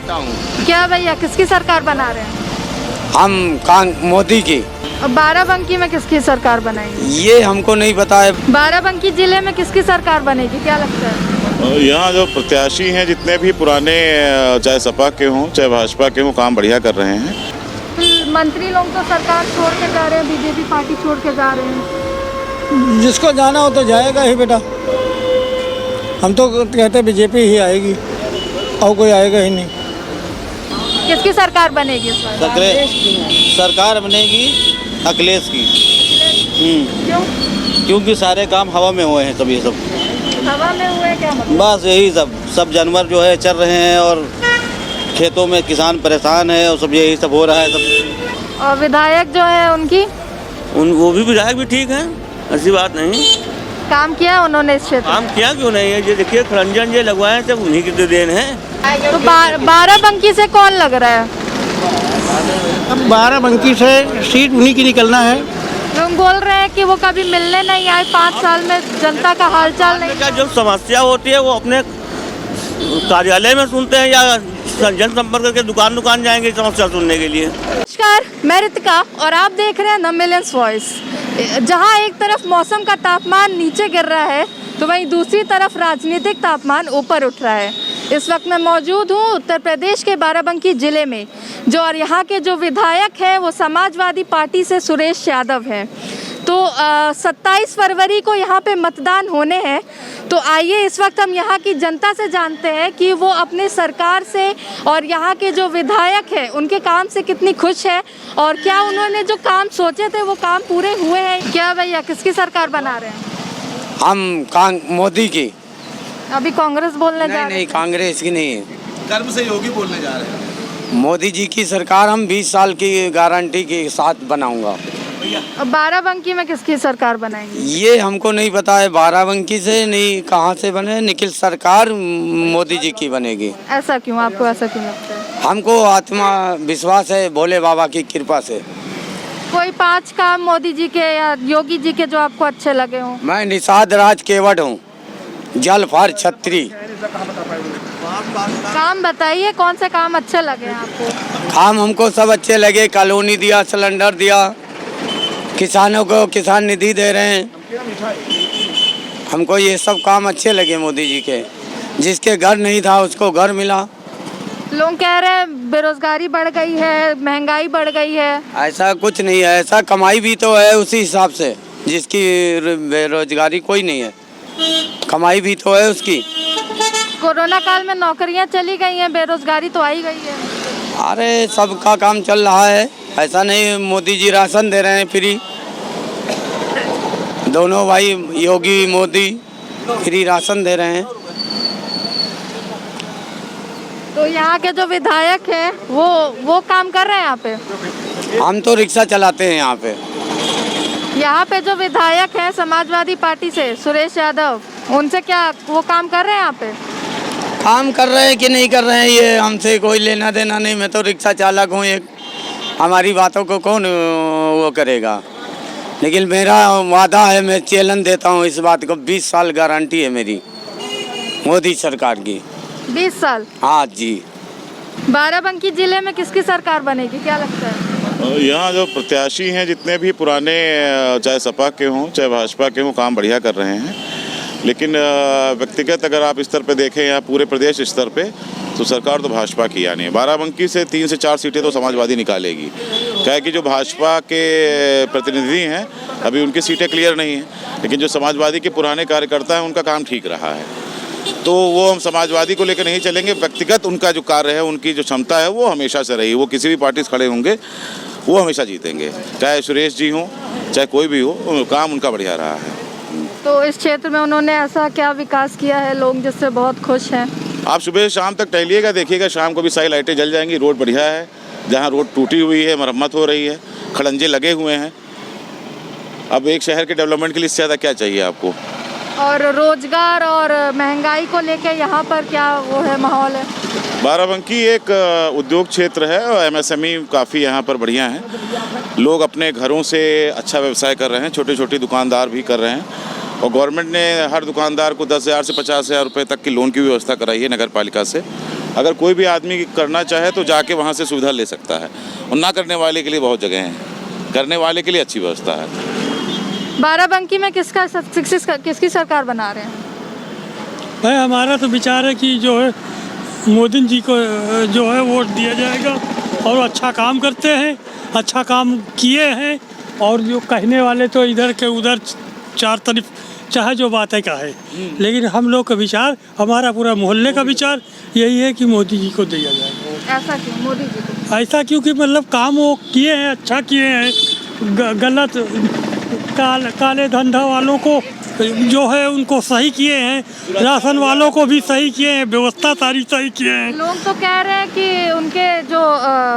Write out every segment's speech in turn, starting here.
सकता हूँ। क्या भैया किसकी सरकार बना रहे हैं? हम मोदी की। और बाराबंकी में किसकी सरकार बनेगी? ये हमको नहीं पता है। बाराबंकी जिले में किसकी सरकार बनेगी, क्या लगता है? यहाँ जो प्रत्याशी हैं जितने भी पुराने, चाहे सपा के हों चाहे भाजपा के हों, काम बढ़िया कर रहे हैं। मंत्री लोग तो सरकार छोड़ के जा रहे हैं, बीजेपी पार्टी छोड़ के जा रहे हैं। जिसको जाना हो तो जाएगा ही बेटा। हम तो कहते बीजेपी ही आएगी और कोई आएगा ही नहीं। किसकी सरकार बनेगी इस बार? सरकार बनेगी अखिलेश की। क्यों? क्योंकि सारे काम हवा में हुए हैं, सब ये सब हवा में हुए, क्या मतलब? बस यही सब जानवर जो है चल रहे हैं और खेतों में किसान परेशान है और सब यही सब हो रहा है सब। और विधायक जो है उनकी वो भी विधायक भी ठीक है, ऐसी बात नहीं। काम किया उन्होंने इस क्षेत्र में? काम किया क्यों नहीं है, ये देखिए खरंजन ये लगवाए सब उन्हीं की तो देन है। तो बाराबंकी से कौन लग रहा है? अब बाराबंकी से सीट उन्हीं की निकलना है। लोग बोल रहे हैं कि वो कभी मिलने नहीं आए, 5 साल में जनता का हालचाल नहीं। क्या जो समस्या होती है वो अपने कार्यालय में सुनते हैं या जनसंपर्क करके दुकान जाएंगे समस्या सुनने के लिए? नमस्कार, मैं रितिका और आप देख रहे हैं द मिलियंस वॉइस। जहां एक तरफ मौसम का तापमान नीचे गिर रहा है तो वहीं दूसरी तरफ राजनीतिक तापमान ऊपर उठ रहा है। इस वक्त मैं मौजूद हूं उत्तर प्रदेश के बाराबंकी जिले में, जो और यहाँ के जो विधायक हैं वो समाजवादी पार्टी से सुरेश यादव हैं। तो 27 फरवरी को यहाँ पे मतदान होने हैं। तो आइए इस वक्त हम यहाँ की जनता से जानते हैं कि वो अपने सरकार से और यहाँ के जो विधायक हैं उनके काम से कितनी खुश है और क्या उन्होंने जो काम सोचे थे वो काम पूरे हुए हैं। क्या भैया किसकी सरकार बना रहे हैं? हम मोदी की। अभी कांग्रेस बोलने जा रहे हैं। नहीं, कांग्रेस की नहीं, कर्म से योगी बोलने जा रहे हैं। मोदी जी की सरकार हम 20 साल की गारंटी के साथ बनाऊंगा। अब बाराबंकी में किसकी सरकार बनाएंगे? ये हमको नहीं पता है, बाराबंकी से नहीं कहाँ से बने, निखिल सरकार मोदी जी की बनेगी। ऐसा क्यों, आपको ऐसा क्यों लगता है? हमको आत्मा विश्वास है भोले बाबा की कृपा से। कोई 5 काम मोदी जी के या योगी जी के जो आपको अच्छे लगे हों? मैं निषाद राज केवट हूँ, जल फर छत्री। काम बताइए, कौन से काम अच्छे लगे आपको? काम हमको सब अच्छे लगे, कॉलोनी दिया, सिलेंडर दिया, किसानों को किसान निधि दे रहे हैं। हमको ये सब काम अच्छे लगे मोदी जी के। जिसके घर नहीं था उसको घर मिला। लोग कह रहे हैं बेरोजगारी बढ़ गई है, महंगाई बढ़ गई है। ऐसा कुछ नहीं है, ऐसा कमाई भी तो है उसी हिसाब से, जिसकी बेरोजगारी कोई नहीं है, कमाई भी तो है उसकी। कोरोना काल में नौकरियां चली गई हैं, बेरोजगारी तो आई गई है। अरे सबका काम चल रहा है, ऐसा नहीं। मोदी जी राशन दे रहे हैं फ्री, दोनों भाई योगी मोदी फ्री राशन दे रहे हैं। तो यहाँ के जो विधायक हैं वो काम कर रहे हैं यहाँ पे? हम तो रिक्शा चलाते हैं यहाँ पे। यहाँ पे जो विधायक हैं समाजवादी पार्टी से सुरेश यादव, उनसे क्या वो काम कर रहे हैं यहाँ पे? काम कर रहे हैं कि नहीं कर रहे हैं ये हमसे कोई लेना देना नहीं। मैं तो रिक्शा चालक हूँ, एक हमारी बातों को कौन वो करेगा। लेकिन मेरा वादा है, मैं चैलेंज देता हूँ इस बात को, 20 साल गारंटी है मेरी मोदी सरकार की। 20 साल? हाँ जी। बाराबंकी जिले में किसकी सरकार बनेगी, क्या लगता है? यहाँ जो प्रत्याशी हैं जितने भी पुराने, चाहे सपा के हों चाहे भाजपा के हों, काम बढ़िया कर रहे हैं। लेकिन व्यक्तिगत अगर आप स्तर पे देखें या पूरे प्रदेश स्तर पे, तो सरकार तो भाजपा की यानी है। बाराबंकी से 3 से 4 सीटें तो समाजवादी निकालेगी। क्या है कि जो भाजपा के प्रतिनिधि हैं अभी उनकी सीटें क्लियर नहीं हैं, लेकिन जो समाजवादी के पुराने कार्यकर्ता हैं उनका काम ठीक रहा है, तो वो हम समाजवादी को लेकर नहीं चलेंगे। व्यक्तिगत उनका जो कार्य है, उनकी जो क्षमता है वो हमेशा से रही। वो किसी भी पार्टी से खड़े होंगे वो हमेशा जीतेंगे, चाहे सुरेश जी हों चाहे कोई भी हो, काम उनका बढ़िया रहा है। तो इस क्षेत्र में उन्होंने ऐसा क्या विकास किया है लोग जिससे बहुत खुश हैं? आप सुबह से शाम तक टहलिएगा, देखिएगा, शाम को भी सारी लाइटें जल जाएंगी। रोड बढ़िया है, जहाँ रोड टूटी हुई है मरम्मत हो रही है, खड़ंजे लगे हुए हैं। अब एक शहर के डेवलपमेंट के लिए इससे ज़्यादा क्या चाहिए आपको? और रोजगार और महंगाई को लेकर यहाँ पर क्या वो है माहौल है? बाराबंकी एक उद्योग क्षेत्र है और एमएसएमई काफ़ी यहाँ पर बढ़िया है। लोग अपने घरों से अच्छा व्यवसाय कर रहे हैं, छोटे छोटे दुकानदार भी कर रहे हैं, और गवर्नमेंट ने हर दुकानदार को 10,000 से 50,000 रुपये तक की लोन की व्यवस्था कराई है नगर पालिका से। अगर कोई भी आदमी करना चाहे तो जाके वहाँ से सुविधा ले सकता है, और ना करने वाले के लिए बहुत जगह हैं, करने वाले के लिए अच्छी व्यवस्था है। बाराबंकी में किसकी सरकार बना रहे हैं? भाई हमारा तो विचार है कि जो है मोदी जी को जो है वोट दिया जाएगा, और अच्छा काम करते हैं, अच्छा काम किए हैं, और जो कहने वाले तो इधर के उधर चार तरफ चाहे जो बातें कहे, लेकिन हम लोग का विचार, हमारा पूरा मोहल्ले का विचार यही है कि मोदी जी को दिया जाए। ऐसा क्यों मोदी जी को? ऐसा क्योंकि मतलब काम वो किए हैं, अच्छा किए हैं, गलत काले धंधा वालों को जो है उनको सही किए हैं, राशन वालों को भी सही किए हैं, व्यवस्था सारी सही किए हैं। लोग तो कह रहे हैं कि उनके जो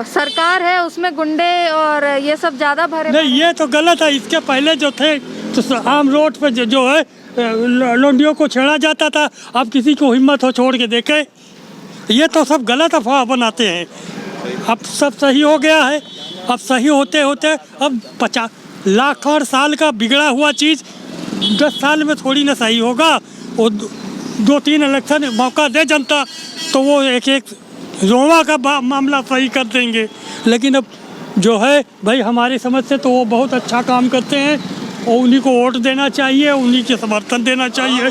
सरकार है उसमें गुंडे और ये सब ज़्यादा भरे। नहीं, ये तो गलत है। इसके पहले जो थे तो आम रोड पे जो है लौंडियों को छेड़ा जाता था, अब किसी को हिम्मत हो छोड़ के देखे। ये तो सब गलत अफवाह बनाते हैं। अब सब सही हो गया है। अब सही होते होते अब 50 लाख और साल का बिगड़ा हुआ चीज़ 10 साल में थोड़ी ना सही होगा। वो 2-3 इलेक्शन मौका दे जनता तो वो एक रोमा का मामला सही कर देंगे। लेकिन अब जो है भाई हमारी समझ से तो वो बहुत अच्छा काम करते हैं, और उन्हीं को वोट देना चाहिए, उन्हीं के समर्थन देना चाहिए।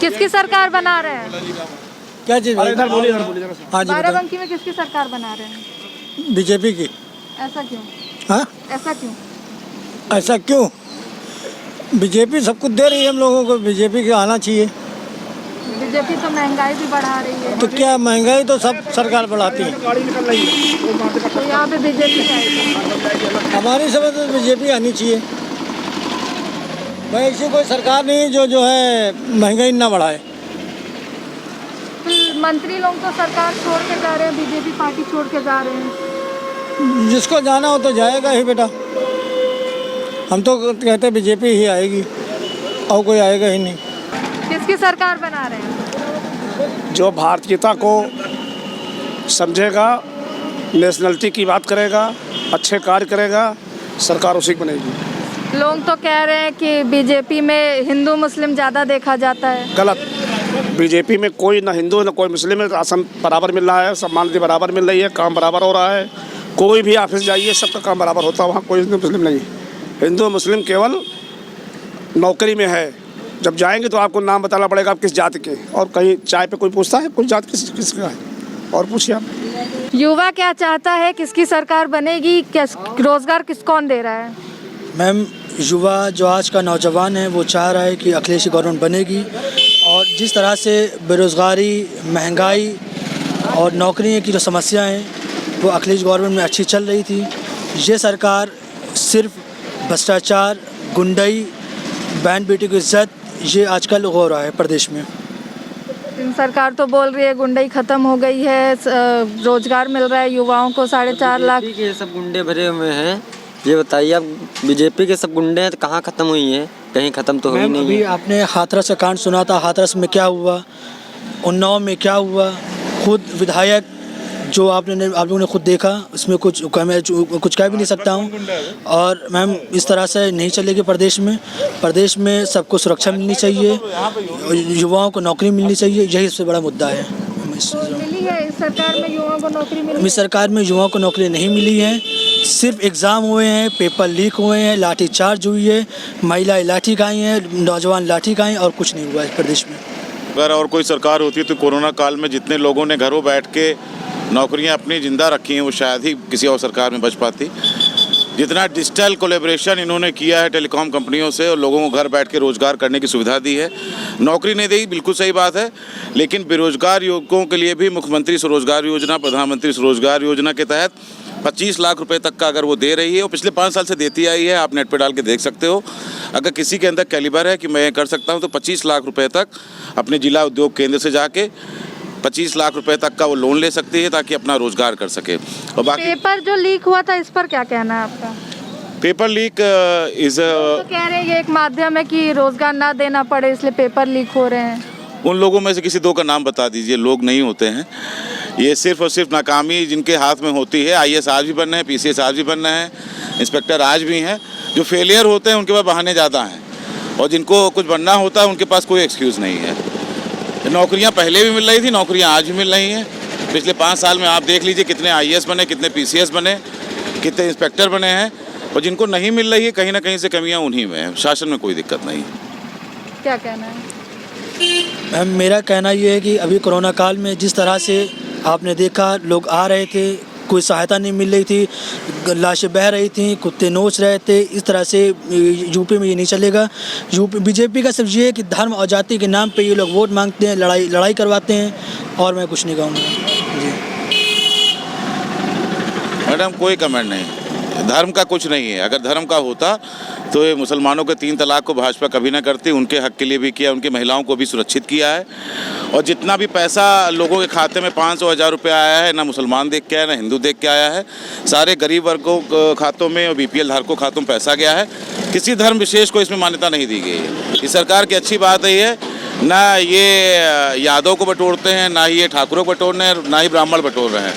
किसकी सरकार बना रहे हैं? क्या चीज़? हाँ जी, बाराबंकी में किसकी सरकार बना रहे हैं? बीजेपी की। ऐसा क्यों? हाँ, ऐसा क्यों? ऐसा क्यों? बीजेपी सब कुछ दे रही है हम लोगों को, बीजेपी का आना चाहिए। बीजेपी तो महंगाई भी बढ़ा रही है। तो क्या महंगाई तो सब सरकार बढ़ाती है। तो यहाँ पे बीजेपी आएगी। हमारी समझ तो बीजेपी आनी चाहिए। भाई ऐसी कोई सरकार नहीं जो है महंगाई ना बढ़ाए। तो मंत्री लोग तो सरकार छोड़ के जा रहे हैं, बीजेपी पार्टी छोड़ के जा रहे हैं। जिसको जाना हो तो जाएगा ही बेटा। हम तो कहते बीजेपी ही आएगी, और कोई आएगा ही नहीं। किसकी सरकार बना रहे हैं? जो भारतीयता को समझेगा, नेशनलिटी की बात करेगा, अच्छे कार्य करेगा, सरकार उसी की बनेगी। लोग तो कह रहे हैं कि बीजेपी में हिंदू मुस्लिम ज़्यादा देखा जाता है। गलत। बीजेपी में कोई ना हिंदू ना कोई मुस्लिम है, राशन बराबर मिल रहा है, सम्मान बराबर मिल रही है, काम बराबर हो रहा है। कोई भी ऑफिस जाइए सबका काम बराबर होता है, वहाँ कोई हिंदू मुस्लिम नहीं। हिंदू मुस्लिम केवल नौकरी में है। जब जाएंगे तो आपको नाम बताना पड़ेगा आप किस जाति के, और कहीं चाय पे कोई पूछता है कोई जात किसका है, और पूछिए आप। युवा क्या चाहता है, किसकी सरकार बनेगी, रोजगार कौन दे रहा है? मैम, युवा जो आज का नौजवान है वो चाह रहा है कि अखिलेश गवर्नमेंट बनेगी, और जिस तरह से बेरोज़गारी, महंगाई और नौकरी की जो समस्या हैं वो अखिलेश गवर्नमेंट में अच्छी चल रही थी। ये सरकार सिर्फ भ्रष्टाचार, गुंडई, बहन बेटी की इज्जत, ये आजकल हो रहा है प्रदेश में। सरकार तो बोल रही है गुंडई खत्म हो गई है, रोजगार मिल रहा है युवाओं को 4.5 लाख। के सब गुंडे भरे हुए हैं, ये बताइए आप, बीजेपी के सब गुंडे हैं तो कहाँ ख़त्म हुई हैं? कहीं ख़त्म तो हुई नहीं है। आपने हाथरस का कांड सुना था, हाथरस में क्या हुआ, उन्नाव में क्या हुआ, खुद विधायक जो आप लोगों ने खुद देखा, उसमें कुछ कह भी नहीं सकता हूँ। और मैम इस तरह से नहीं चलेगी प्रदेश में सबको सुरक्षा मिलनी चाहिए, युवाओं को नौकरी मिलनी चाहिए, यही सबसे बड़ा मुद्दा है। मिली है इस सरकार में युवाओं को नौकरी मिली? इस सरकार में युवाओं को नौकरी नहीं मिली है, सिर्फ एग्ज़ाम हुए हैं, पेपर लीक हुए हैं, लाठीचार्ज हुई है, महिलाएं लाठी खाई हैं, नौजवान लाठी खाएँ, और कुछ नहीं हुआ है प्रदेश में। अगर और कोई सरकार होती तो कोरोना काल में जितने लोगों ने घरों बैठ के नौकरियां अपनी ज़िंदा रखी हैं वो शायद ही किसी और सरकार में बच पाती। जितना डिजिटल कोलैबोरेशन इन्होंने किया है टेलीकॉम कंपनियों से, और लोगों को घर बैठ के रोज़गार करने की सुविधा दी है, नौकरी नहीं दी, बिल्कुल सही बात है, लेकिन बेरोजगार युवकों के लिए भी मुख्यमंत्री स्वरोजगार योजना, प्रधानमंत्री स्वरोजगार योजना के तहत 25 लाख रुपए तक का अगर वो दे रही है, वो पिछले 5 साल से देती आई है। आप नेट पे डाल के देख सकते हो। अगर किसी के अंदर कैलिबर है कि मैं कर सकता हूँ तो 25 लाख रुपए तक अपने जिला उद्योग केंद्र से जाके 25 लाख रुपए तक का वो लोन ले सकती है ताकि अपना रोजगार कर सके। और बाकी पेपर जो लीक हुआ था इस पर क्या कहना है आपका? पेपर लीक तो कह रहे हैं ये एक माध्यम है कि रोजगार ना देना पड़े, इसलिए पेपर लीक हो रहे हैं। उन लोगों में से किसी 2 का नाम बता दीजिए। लोग नहीं होते हैं, ये सिर्फ और सिर्फ नाकामी जिनके हाथ में होती है। IAS आज भी बनना है, PCS आज भी बनना है, इंस्पेक्टर आज भी हैं। जो फेलियर होते हैं उनके पास बहाने ज़्यादा हैं, और जिनको कुछ बनना होता है उनके पास कोई एक्सक्यूज़ नहीं है। नौकरियां पहले भी मिल रही थी, नौकरियां आज भी मिल रही हैं। पिछले 5 साल में आप देख लीजिए कितने IAS बने, कितने PCS बने, कितने इंस्पेक्टर बने हैं, और जिनको नहीं मिल रही है कहीं ना कहीं से कमियां उन्हीं में है। शासन में कोई दिक्कत नहीं है। क्या कहना है? मैम मेरा कहना ये है कि अभी कोरोना काल में जिस तरह से आपने देखा लोग आ रहे थे, कोई सहायता नहीं मिल रही थी, लाशें बह रही थी, कुत्ते नोच रहे थे, इस तरह से यूपी में ये नहीं चलेगा। बीजेपी का सिर्फ ये है कि धर्म और जाति के नाम पे ये लोग वोट मांगते हैं, लड़ाई करवाते हैं, और मैं कुछ नहीं कहूँगा जी। मैडम कोई कमेंट नहीं, धर्म का कुछ नहीं है। अगर धर्म का होता तो ये मुसलमानों के 3 तलाक को भाजपा कभी ना करती, उनके हक के लिए भी किया, उनकी महिलाओं को भी सुरक्षित किया है। और जितना भी पैसा लोगों के खाते में 500-1000 रुपये आया है, ना मुसलमान देख के आया ना हिंदू देख के आया है, सारे गरीब वर्गों खातों में और BPL धारकों खातों में पैसा गया है। किसी धर्म विशेष को इसमें मान्यता नहीं दी गई है। इस सरकार की अच्छी बात है ये, ना ये यादव को बटोरते हैं, ना ये ठाकुरों को बटोर रहे हैं, ना ही ब्राह्मण बटोर रहे हैं।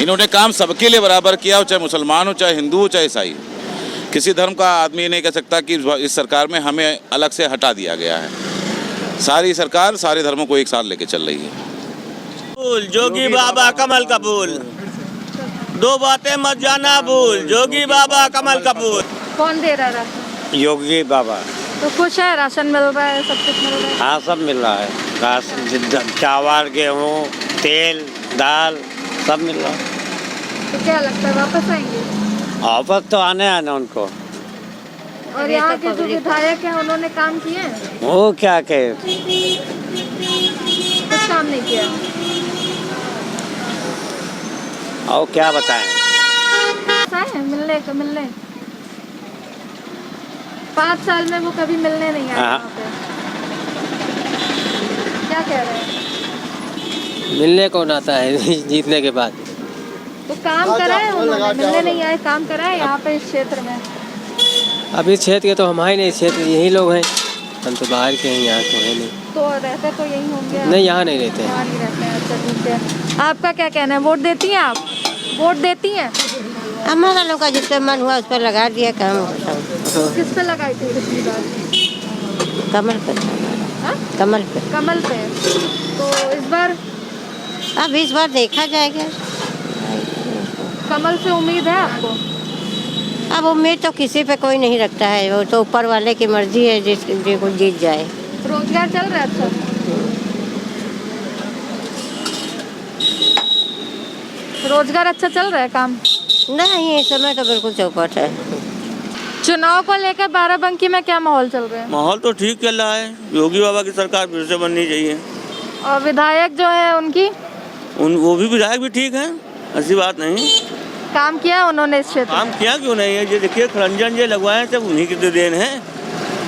इन्होंने काम सबके लिए बराबर किया हो, चाहे मुसलमान हो, चाहे हिंदू हो, चाहे ईसाई। किसी धर्म का आदमी ये नहीं कह सकता कि इस सरकार में हमें अलग से हटा दिया गया है। सारी सरकार सारे धर्मों को एक साथ लेके चल रही है। फूल जोगी बाबा कमल का फूल, 2 बातें मत जाना भूल, जोगी बाबा कमल का फूल। कौन दे रहा है राशन? योगी बाबा। तो खुश है, राशन मिल रहा है, सब कुछ मिल रहा है? हाँ सब मिल रहा है, राशन, चावल, गेहूँ, तेल, दाल सब मिल रहा है। तो क्या लगता है वापस आएंगे? वापस तो आने आना उनको। और यहाँ के जो विधायक हैं उन्होंने काम किए हैं? वो क्या कहे, कुछ काम नहीं किया। और क्या बताएं। मिलने 5 साल में वो कभी मिलने नहीं आए यहाँ पे। क्या कह रहे हैं? मिलने कौन आता है जीतने के बाद? तो काम कराए उन्होंने, मिलने नहीं आए, काम कराए यहाँ पे इस क्षेत्र में। अभी क्षेत्र के तो हम ही नहीं, क्षेत्र यही लोग हैं, हम तो बाहर के हैं, यहाँ तो है नहीं। तो रहते तो यही होंगे? नहीं, यहाँ नहीं रहते हैं। यहाँ नहीं रहते हैं। अच्छा ठीक है। आपका क्या कहना है? वोट देती हैं आप? वोट देती हैं? हमारा लोग का जिस पर मन हुआ उस पर लगा दिया काम। किस पे लगाई थी पिछली बार? कमल पे। हाँ? कमल पे। कमल पे। तो इस बार? अब इस बार देखा जाएगा। कमल से उम्मीद है आपको? अब उम्मीद तो किसी पे कोई नहीं रखता है, वो तो ऊपर वाले की मर्जी है, जिसको जीत जाए। रोजगार चल रहा है अच्छा? रोजगार अच्छा चल रहा है, काम नहीं इस समय तो बिल्कुल चौपट है। चुनाव को लेकर बाराबंकी में क्या माहौल चल रहा है? माहौल तो ठीक चल रहा है, योगी बाबा की सरकार फिर से बननी चाहिए। और विधायक जो है उनकी? वो भी विधायक भी ठीक है, ऐसी बात नहीं। काम किया उन्होंने इस क्षेत्र? काम किया क्यों नहीं है, ये देखिए खरंजन ये लगवाए सब उन्हीं की तो देन है।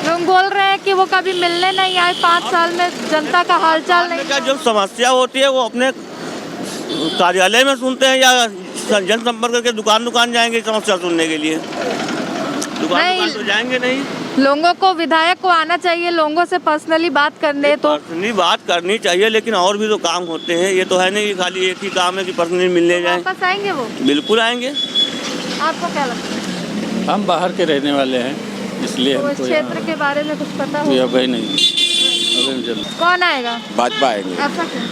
लोग बोल रहे हैं कि वो कभी मिलने नहीं आए, 5 साल में जनता का हालचाल नहीं। क्या जो समस्या होती है वो अपने कार्यालय में सुनते हैं या जनसंपर्क करके दुकान जाएंगे समस्या सुनने के लिए? दुकान तो जाएंगे नहीं। लोगों को, विधायक को आना चाहिए, लोगों से पर्सनली बात करने, तो पर्सनली बात करनी चाहिए, लेकिन और भी तो काम होते हैं। ये तो है नहीं कि खाली एक ही काम है कि पर्सनली मिलने जाए। वापस आएंगे वो? बिल्कुल आएंगे। आपको क्या लगता है? हम बाहर के रहने वाले हैं, इसलिए तो इस क्षेत्र के बारे में कुछ पता हो? अभी नहीं। कौन आएगा? भाजपा आएंगे। ऐसा क्यों?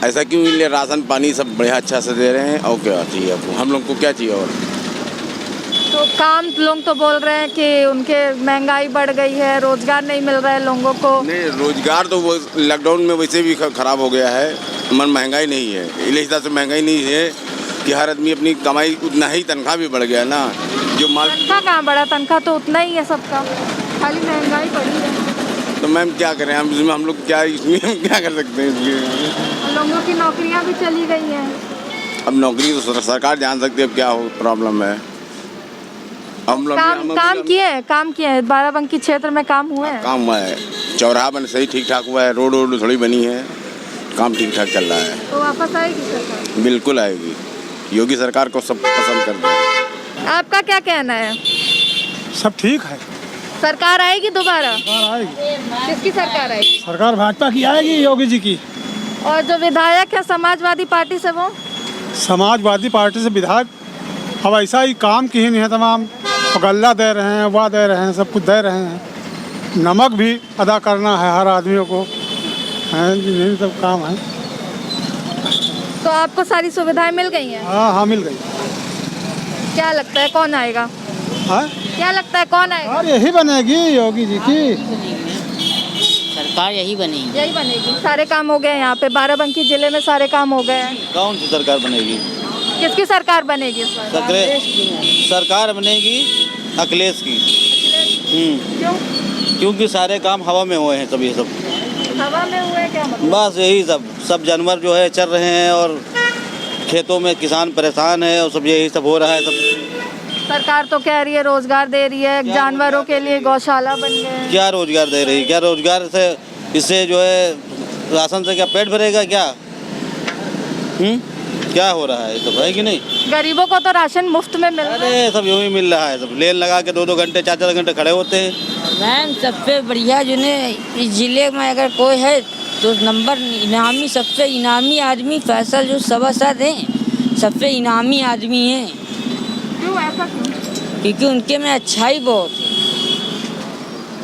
ऐसा क्यों? इसलिए राशन पानी सब बढ़िया अच्छा से दे रहे हैं, और क्या चाहिए आपको? हम लोग को क्या चाहिए और? तो काम, लोग तो बोल रहे हैं कि उनके महंगाई बढ़ गई है, रोजगार नहीं मिल रहा है लोगों को। नहीं, रोजगार तो वो लॉकडाउन में वैसे भी खराब हो गया है, महंगाई नहीं है, इस हिसाब से महंगाई नहीं है कि हर आदमी अपनी कमाई उतना ही, तनख्वाह भी बढ़ गया ना। जो माल तनख्वाह कहाँ बढ़ा? तनख्वाह तो उतना ही है सबका, खाली महंगाई बढ़ी है। तो मैम क्या करें हम लोग, क्या इसमें हम क्या कर सकते हैं? इसलिए लोगों की नौकरियां भी चली गई हैं। अब नौकरी तो सरकार जान सकती है अब क्या हो प्रॉब्लम है। हम लोग काम किए हैं बाराबंकी क्षेत्र में, काम हुए हैं? काम हुआ है, चौराहा बन सही ठीक ठाक हुआ है, रोड थोड़ी बनी है, काम ठीक ठाक चल रहा है। तो वापस आएगी सरकार? बिल्कुल आएगी, योगी सरकार को सब पसंद करते हैं। आपका क्या कहना है? सब ठीक है। सरकार आएगी दोबारा? आएगी। किसकी सरकार आएगी? सरकार भाजपा की आएगी, योगी जी की। और जो विधायक है समाजवादी पार्टी से, वो? समाजवादी पार्टी से विधायक अब ऐसा ही काम की ही नहीं है, तमाम गल्ला दे रहे हैं, वह दे रहे हैं, सब कुछ दे रहे हैं। नमक भी अदा करना है हर आदमियों को, है यही सब काम है। तो आपको सारी सुविधाएं मिल गई हैं? हाँ मिल गई। क्या लगता है कौन आएगा? हाँ क्या लगता है कौन आएगा? और यही बनेगी योगी जी की सरकार, यही बनेगी। यही बनेगी। सारे काम हो गए यहाँ पे बाराबंकी जिले में, सारे काम हो गए हैं। कौन सी सरकार बनेगी? किसकी सरकार बनेगी इस बार? सरकार बनेगी अखिलेश की। क्यों? क्योंकि सारे काम हवा में हुए हैं सब, ये सब हवा में हुए क्या मतलब? बस यही सब जानवर जो है चल रहे हैं और खेतों में किसान परेशान है और सब यही सब हो रहा है सब। सरकार तो कह रही है रोजगार दे रही है, जानवरों के लिए गौशाला बन गए। क्या रोजगार दे रही है? क्या रोजगार से इससे जो है राशन से क्या पेट भरेगा क्या? क्या हो रहा है सब, है कि नहीं? गरीबों को तो राशन मुफ्त में मिल रहा है। अरे सब यूँ ही मिल रहा है, सब लेन लगा के 2-2 घंटे 4-4 घंटे खड़े होते हैं। मैम सबसे बढ़िया जो ने इस जिले में अगर कोई है तो नंबर इनामी, सबसे इनामी आदमी फैसल जो सभासद हैं, सबसे इनामी आदमी हैं। क्यों ऐसा क्यों? क्योंकि उनके में अच्छाई बहुत है।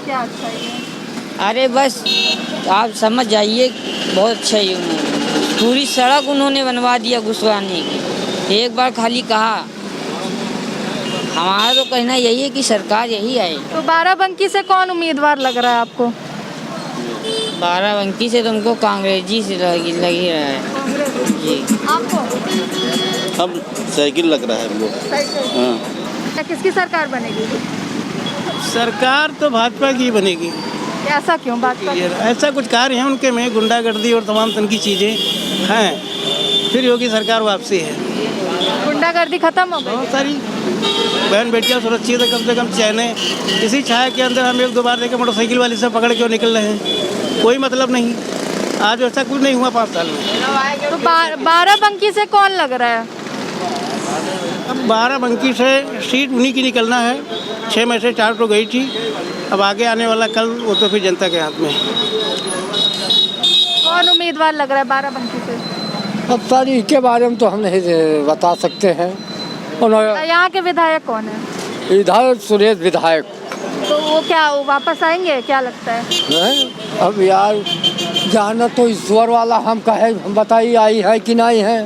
क्या अच्छाई है? अरे बस आप समझ जाइए, बहुत अच्छाई है उन्होंने। पूरी सड़क उन्होंने बनवा दिया घुसवाने की। एक बार खाली कहा, हमारा तो कहना यही है कि सरकार यही आए। तो बाराबंकी से कौन उम्मीदवार लग रहा है आपको? बाराबंकी से तुमको कांग्रेस जी से लग ही रहा है जी। आपको? अब साइकिल लग रहा है हमको। हाँ। किसकी सरकार बनेगी? सरकार तो भाजपा की बनेगी। ऐसा क्यों? भाजपा? ऐसा कुछ कार्य है उनके में, गुंडागर्दी और तमाम तरह की चीज़ें हैं। फिर योगी सरकार वापसी है। गुंडागर्दी खत्म हो गई? बहुत सारी बहन बेटियां सुरक्षित है, कम से कम चैन है। इसी छाया के अंदर हम 1-2 बार देखे मोटरसाइकिल वाले से पकड़ के निकल रहे हैं, कोई मतलब नहीं। आज ऐसा कुछ नहीं हुआ 5 साल में। तो बाराबंकी से कौन लग रहा है? अब बाराबंकी से सीट उन्हीं की निकलना है। 6 में से 4 तो गई थी, अब आगे आने वाला कल वो तो फिर जनता के हाथ में। कौन उम्मीदवार लग रहा है बाराबंकी से? अब सारी के बारे में तो हम नहीं बता सकते हैं। यहाँ के विधायक कौन है? इधर सुरेश विधायक। तो वो क्या वो वापस आएंगे, क्या लगता है? नहीं, अब यार जाना तो ईश्वर वाला, हम कहे हम बताइए आई है कि नहीं है,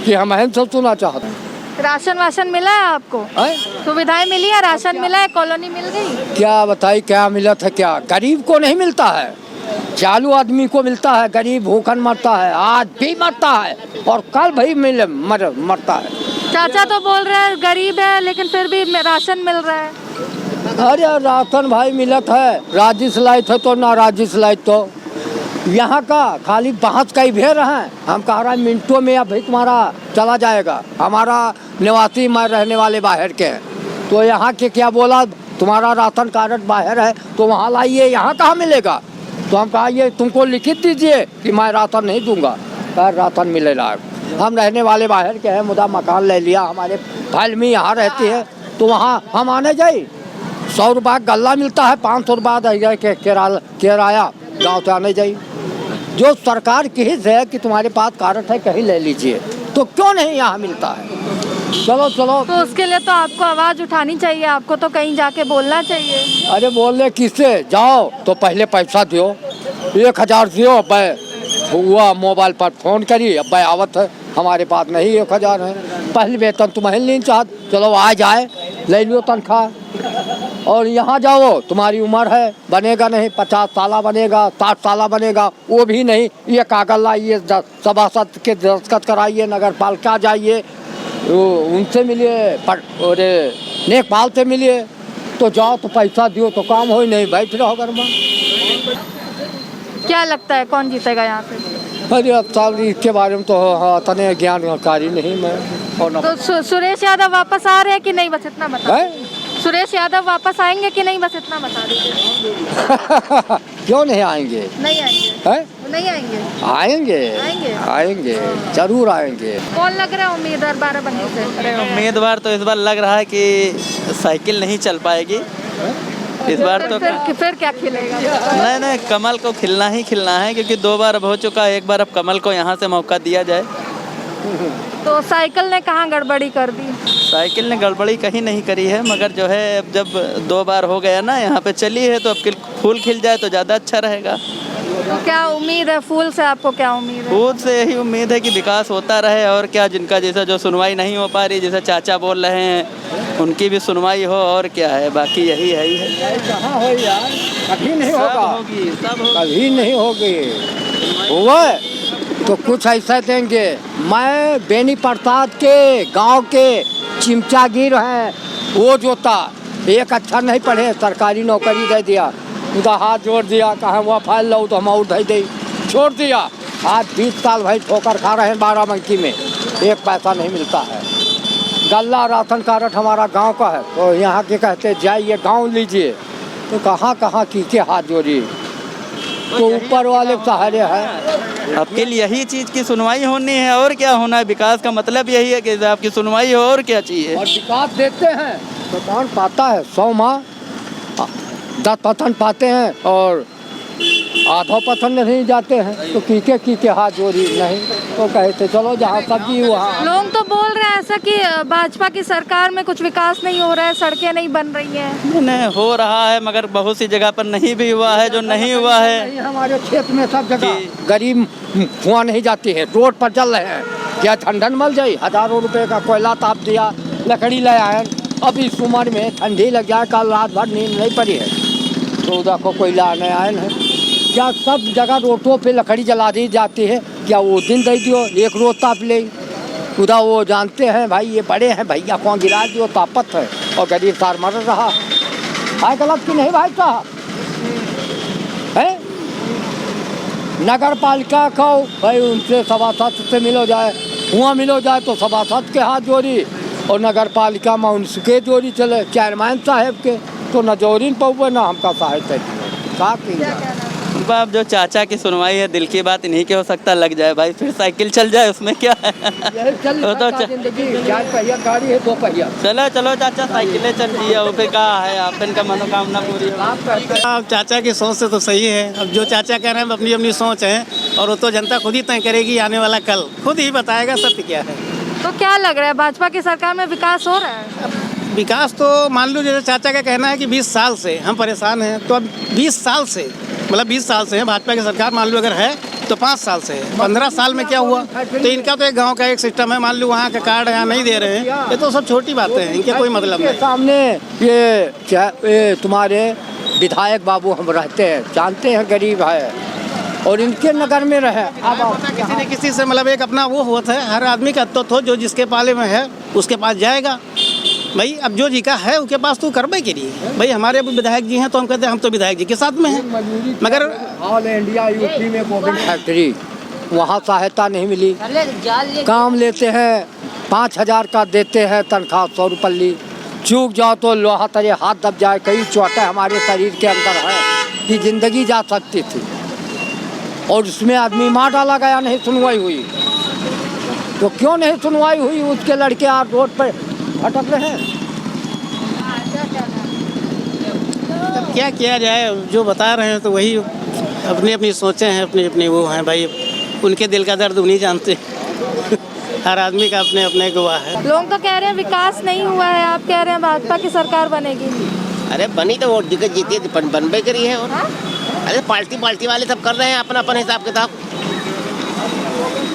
कि हम सब सुना चाहते हैं। राशन वाशन मिला है आपको? सुविधाएं मिली है, राशन मिला है, कॉलोनी मिल गई? क्या बताइए क्या मिला था? क्या गरीब को नहीं मिलता है, चालू आदमी को मिलता है। गरीब भूखन मरता है, आज भी मरता है और कल भी मरता है। चाचा तो बोल रहे हैं गरीब है लेकिन फिर भी राशन मिल रहा है। अरे राशन भाई मिलत है, राज्य सलाहित है तो ना राज्य सलाहित तो यहाँ का खाली बहस का ही भेड़ है। हम कह रहे हैं मिनटों में अभी तुम्हारा चला जाएगा। हमारा निवासी में रहने वाले बाहर के हैं, तो यहाँ के क्या बोला, तुम्हारा राशन कार्ड बाहर है तो वहाँ लाइए, यहाँ कहाँ मिलेगा? तो हम कहा ये तुमको लिखित दीजिए कि मैं राशन नहीं दूंगा, राशन मिलेगा। हम रहने वाले बाहर के हैं, मुदा मकान ले लिया, हमारे फाइल में यहाँ रहती है, तो वहाँ हम आने जाए 100 रुपये गल्ला मिलता है, 500 रुपये के किराया गाँव से आने जाइए। जो सरकार की हिस्से है कि तुम्हारे पास कार्ड है कहीं ले लीजिए, तो क्यों नहीं यहाँ मिलता है? चलो तो उसके लिए तो आपको आवाज़ उठानी चाहिए, आपको तो कहीं जाके बोलना चाहिए। अरे बोलने किससे जाओ तो पहले पैसा दो, 1000 दियो, हुआ मोबाइल पर फोन करी, अब आवत है, हमारे पास नहीं 1000 है। पहले वेतन तुम्हें नहीं चाहत, चलो आ जाए ले लो तनख्वाह। और यहाँ जाओ तुम्हारी उम्र है, बनेगा नहीं, 50 साल बनेगा, 60 साल बनेगा, वो भी नहीं। ये कागज लाइए, सभासद के दस्तखत कराइए, नगर पालिका जाइए, उनसे मिलिए, और नेकपाल से मिलिए, तो जाओ तो पैसा दियो तो काम हो ही नहीं, बैठ रहो घर में। क्या लगता है कौन जीतेगा यहाँ पे? अरे अब साल इसके बारे में तो तने ज्ञानकारी नहीं मैं। तो सुरेश यादव वापस आ रहे हैं कि नहीं, बस इतना बता। सुरेश यादव वापस आएंगे कि नहीं, बस इतना बता दीजिए। क्यों नहीं आएंगे? नहीं आएंगे है? नहीं आएंगे? आएंगे जरूर आएंगे। कौन लग रहा है उम्मीदवार बाराबंकी से? अरे उम्मीदवार तो इस बार लग रहा है कि साइकिल नहीं चल पाएगी इस बार तो। फिर क्या खिलेगा? नहीं, कमल को खिलना ही खिलना है, क्योंकि 2 बार अब हो चुका है, एक बार अब कमल को यहाँ से मौका दिया जाए। तो साइकिल ने कहाँ गड़बड़ी कर दी? साइकिल ने गड़बड़ी कहीं नहीं करी है, मगर जो है अब जब 2 बार हो गया ना यहाँ पे चली है, तो अब फूल खिल जाए तो ज़्यादा अच्छा रहेगा। तो क्या उम्मीद है फूल से, आपको क्या उम्मीद है? खुद से यही उम्मीद है कि विकास होता रहे और क्या, जिनका जैसा जो सुनवाई नहीं हो पा रही, जैसा चाचा बोल रहे हैं उनकी भी सुनवाई हो, और क्या है, बाकी यही है ही है। कहाँ हो यार, कभी नहीं सब होगा, होगी, सब होगी। कभी नहीं होगी। हुआ तो कुछ ऐसा देंगे। मैं बेनी प्रसाद के गांव के चिमचागिर है, वो जोता एक अच्छा नहीं पढ़े, सरकारी नौकरी दे दिया, उनका हाथ जोड़ दिया, कहा वो फाइल लो तो हम और दे दे, छोड़ दिया। आज 20 साल भाई ठोकर खा रहे हैं बाराबंकी में, एक पैसा नहीं मिलता है। गल्ला राशन कार्ड हमारा गांव का है, तो यहाँ के कहते जाइए गांव लीजिए, तो कहाँ कहाँ कीके हाथ जोड़िए, तो ऊपर वाले सहारे है। आपके लिए यही चीज़ की सुनवाई होनी है, और क्या होना है। विकास का मतलब यही है कि आपकी सुनवाई हो, और क्या चाहिए। और विकास देते हैं तो कौन पाता है, 100 माह 10% पाते हैं और आधा पसंद नहीं जाते हैं, तो कीके हाथ जोड़ी नहीं, तो कहते चलो जहाँ सब्जी वहाँ। लोग तो बोल रहे हैं ऐसा कि भाजपा की सरकार में कुछ विकास नहीं हो रहा है, सड़कें नहीं बन रही हैं। नहीं हो रहा है, मगर बहुत सी जगह पर नहीं भी हुआ है, जो नहीं हुआ है। हमारे क्षेत्र में सब जगह गरीब धुआं नहीं जाती है, रोड पर चल रहे हैं, क्या ठंडन मल जाए, हजारों रुपए का कोयला ताप दिया, लकड़ी ले आए, अब इस उम्र में ठंडी लग जाए, कल रात भर नींद नहीं पड़ी है, तो उधर को कोयला आने आए हैं, क्या सब जगह रोडों पे लकड़ी जला दी जाती है, क्या वो दिन दे दियो एक रोज ताप ले, उधर वो जानते हैं भाई ये बड़े हैं भैया कौन गिरा दियो तापत है, और गरीब सार मर रहा है। गलत की नहीं भाई साहब है। नगर पालिका को भाई उनसे सभासद से मिलो जाए, हुआ मिलो जाए तो सभासद के हाथ जोड़ी, और नगर पालिका में उनके जोड़ी चले, चेयरमैन साहब के, तो न जोरीन पहुए न हमका सहायता बाप। जो चाचा की सुनवाई है, दिल की बात इन्हीं के हो सकता लग जाए भाई, फिर साइकिल चल जाए, उसमें क्या है। तो गाड़ी है 2 पहिया। चलो चलो चाचा, साइकिलें चल रही है, फिर कहा है आप इनका मनोकामना पूरी हो। अब चाचा की सोच से तो सही है, अब जो चाचा कह रहे हैं अपनी अपनी सोच है, और वो तो जनता खुद ही तय करेगी, आने वाला कल खुद ही बताएगा सत्य क्या है। तो क्या लग रहा है भाजपा की सरकार में विकास हो रहा है? विकास तो मान लो, जैसे चाचा का कहना है कि 20 साल से हम परेशान हैं, तो अब 20 साल से मतलब 20 साल से है भाजपा की सरकार, मान लो अगर है तो 5 साल से है, 15 साल में क्या हुआ। तो इनका तो एक गांव का एक सिस्टम है, मान लो वहाँ का कार्ड यहाँ नहीं दे रहे हैं, ये तो सब छोटी बातें हैं, इनके कोई मतलब नहीं। सामने ये तुम्हारे विधायक बाबू हम रहते हैं, जानते हैं गरीब है, और इनके नगर में रहे। अब किसी न किसी से मतलब एक अपना वो होता है, हर आदमी का तो जो जिसके पाले में है उसके पास जाएगा भाई। अब जो जी का है उसके पास तो करबे के लिए भाई, हमारे विधायक जी हैं तो हम कहते हैं हम तो विधायक जी के साथ में हैं, मगर ऑल इंडिया यूपी में गोविंद फैक्ट्री, वहाँ सहायता नहीं मिली, काम लेते हैं 5000 का देते हैं तनख्वाह, 100 रुपये चूक जाओ तो लोहा तरे हाथ दब जाए, कई चोटें हमारे शरीर के अंदर है कि जिंदगी जा सकती थी, और उसमें आदमी मार डाला गया, नहीं सुनवाई हुई। तो क्यों नहीं सुनवाई हुई, उसके लड़के आज रोड पर भटक रहे हैं। क्या किया जाए, जो बता रहे हैं तो वही अपनी अपनी सोचें हैं, अपनी अपनी वो हैं भाई, उनके दिल का दर्द उन्हीं जानते। हर आदमी का अपने अपने गवाह है। लोग तो कह रहे हैं विकास नहीं हुआ है, आप कह रहे हैं भाजपा की सरकार बनेगी। अरे बनी तो वोट दिक्कत जीती है, बनबे करी है। और अरे पार्टी वाले सब कर रहे हैं अपना अपन हिसाब किताब,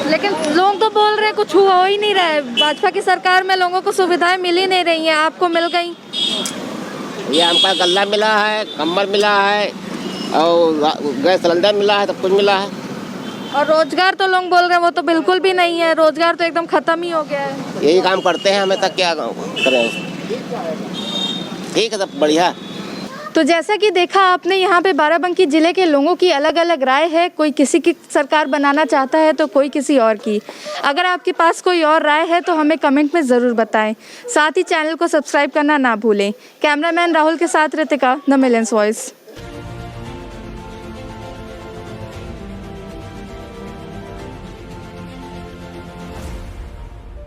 लेकिन लोग तो बोल रहे हैं कुछ हुआ हो ही नहीं रहा है। भाजपा की सरकार में लोगों को सुविधाएं मिल ही नहीं रही हैं, आपको मिल गई? ये हमका गल्ला मिला है, कम्बल मिला है, और गैस सिलेंडर मिला है, सब कुछ मिला है। और रोजगार तो लोग बोल रहे हैं वो तो बिल्कुल भी नहीं है, रोजगार तो एकदम खत्म ही हो गया है। यही काम करते हैं, हमें तक क्या करें। ठीक है, सब बढ़िया। तो जैसा कि देखा आपने, यहाँ पे बाराबंकी ज़िले के लोगों की अलग अलग राय है, कोई किसी की सरकार बनाना चाहता है तो कोई किसी और की। अगर आपके पास कोई और राय है तो हमें कमेंट में ज़रूर बताएं। साथ ही चैनल को सब्सक्राइब करना ना भूलें। कैमरामैन राहुल के साथ रितिका, द मिलियंस वॉइस।